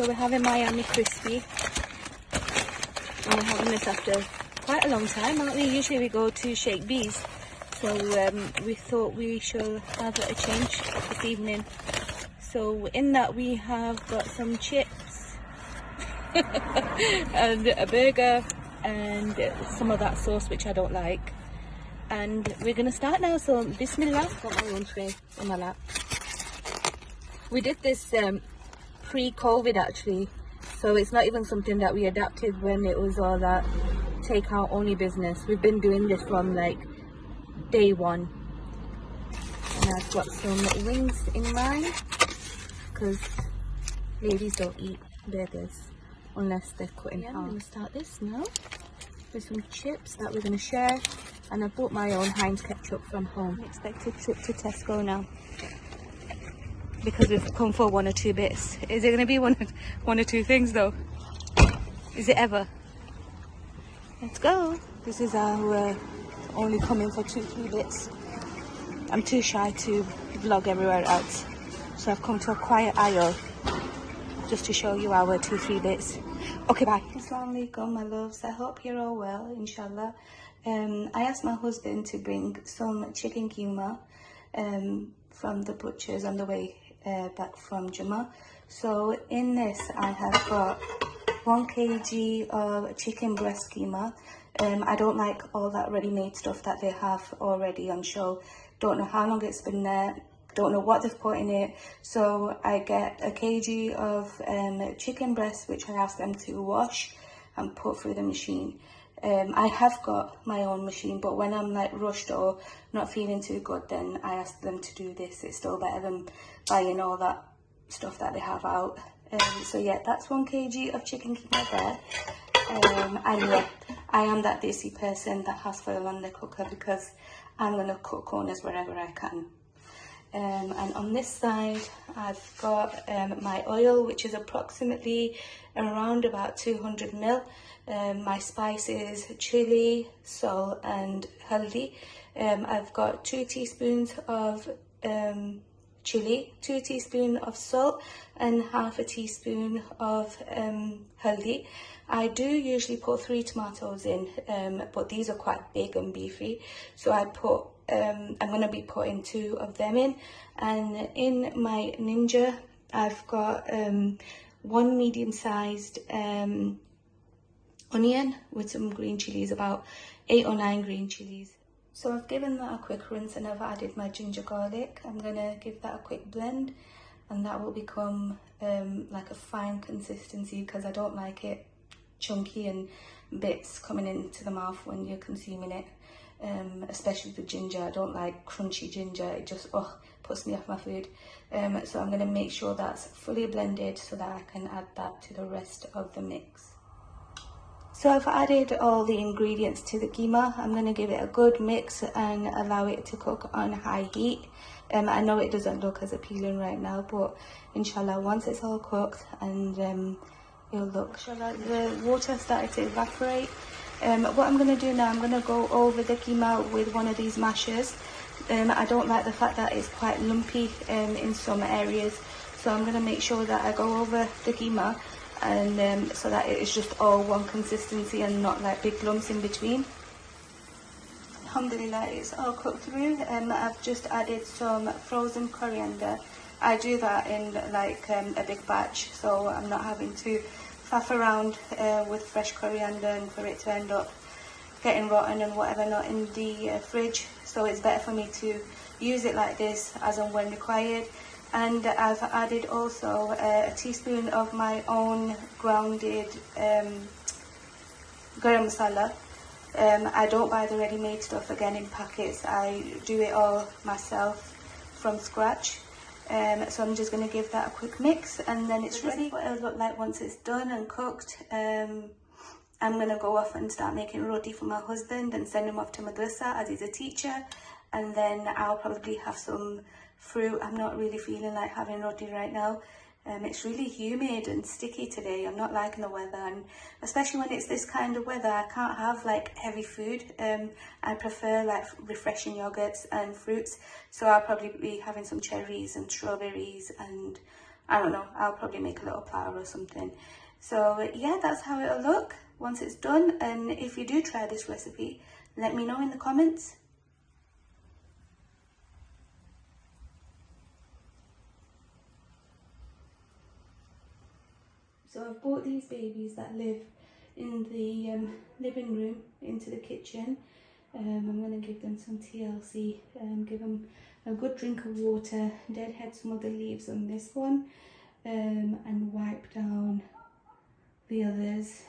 So we're having Miami Crispy. And we're having this after quite a long time, aren't we? Usually we go to Shake Bees. So we thought we should have a change this evening. So in that we have got some chips and a burger and some of that sauce which I don't like. And we're gonna start now, so bismillah. Got my own tray in my lap. We did this pre-COVID actually, so it's not even something that we adapted when it was all that takeout only business. We've been doing this from like day one. And I've got some wings in mine because ladies don't eat burgers unless they're cut in half. I'm gonna start this now with some chips that we're gonna share, and I bought my own Heinz ketchup from home. Unexpected trip to Tesco now because we've come for one or two bits. Is it gonna be one or two things though? Is it ever? Let's go. This is our only coming for 2-3 bits. I'm too shy to vlog everywhere else, so I've come to a quiet aisle just to show you our 2-3 bits. Okay, bye. Assalamu alaikum, my loves. I hope you're all well, inshallah. I asked my husband to bring some chicken keema from the butchers on the way back from Jummah. So in this I have got 1 kg of chicken breast keema. I don't like all that ready-made stuff that they have already on show. Don't know how long it's been there, don't know what they've put in it. So I get 1 kg of chicken breast, which I ask them to wash and put through the machine. I have got my own machine, but when I'm like rushed or not feeling too good, then I ask them to do this. It's still better than buying all that stuff that they have out. So yeah, that's 1 kg of chicken keema there. And yeah, I am that desi person that has foil on the cooker because I'm gonna cut corners wherever I can. And on this side I've got my oil, which is approximately around about 200 ml. My spices, chili, salt and haldi. I've got 2 teaspoons of chili, 2 teaspoons of salt and half a teaspoon of haldi. I do usually put 3 tomatoes in, but these are quite big and beefy, so I put I'm going to be putting 2 of them in. And in my Ninja I've got 1 medium-sized onion with some green chilies, about 8 or 9 green chilies. So I've given that a quick rinse and I've added my ginger garlic. I'm going to give that a quick blend, and that will become like a fine consistency because I don't like it chunky and bits coming into the mouth when you're consuming it. Especially the ginger. I don't like crunchy ginger. It just puts me off my food. So I'm going to make sure that's fully blended so that I can add that to the rest of the mix. So I've added all the ingredients to the keema. I'm going to give it a good mix and allow it to cook on high heat. I know it doesn't look as appealing right now, but inshallah once it's all cooked and it'll look, inshallah, the water started to evaporate. What I'm going to do now, I'm going to go over the keema with one of these mashers. I don't like the fact that it's quite lumpy in some areas, so I'm going to make sure that I go over the keema and so that it is just all one consistency and not like big lumps in between. Alhamdulillah, it's all cooked through. I've just added some frozen coriander. I do that in like a big batch, so I'm not having to faff around with fresh coriander and for it to end up getting rotten and whatever not in the fridge. So it's better for me to use it like this as and when required. And I've added also a teaspoon of my own grounded garam masala. I don't buy the ready-made stuff again in packets. I do it all myself from scratch. So I'm just going to give that a quick mix and then it's ready. What it'll look like once it's done and cooked. I'm going to go off and start making roti for my husband and send him off to madrasa as he's a teacher, and then I'll probably have some fruit. I'm not really feeling like having roti right now. It's really humid and sticky today. I'm not liking the weather, and especially when it's this kind of weather I can't have like heavy food. I prefer like refreshing yogurts and fruits, so I'll probably be having some cherries and strawberries and I don't know, I'll probably make a little platter or something. So yeah, that's how it'll look once it's done. And if you do try this recipe, let me know in the comments. So I've brought these babies that live in the living room into the kitchen. I'm going to give them some TLC, give them a good drink of water, deadhead some of the leaves on this one, and wipe down the others.